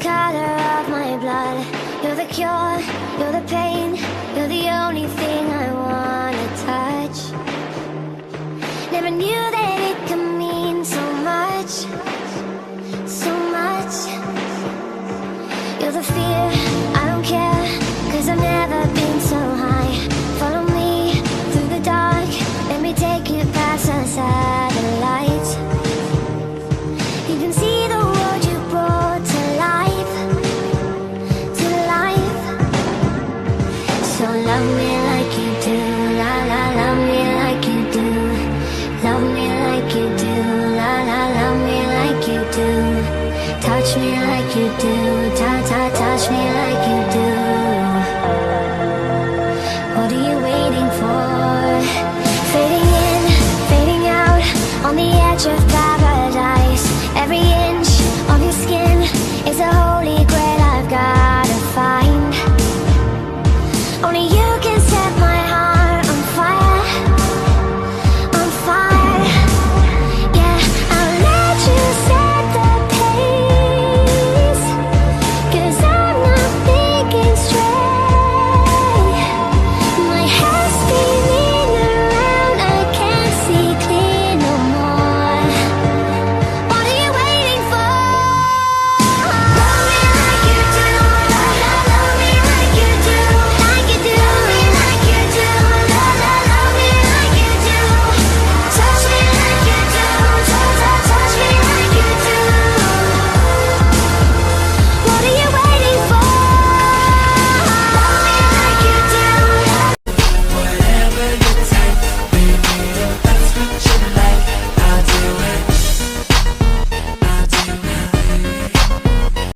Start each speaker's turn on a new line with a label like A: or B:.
A: color of my blood. You're the cure, you're the pain, you're the only thing I wanna touch. Never knew that it could mean so much, so much. You're the fear, I don't care, 'cause I've never been so high. Follow me through the dark, let me take you past the satellites. You can see the world you brought to life, to life. So love me like you do, la la, love me like you do. Love me like you do, la la, love me like you do. Touch me like you do.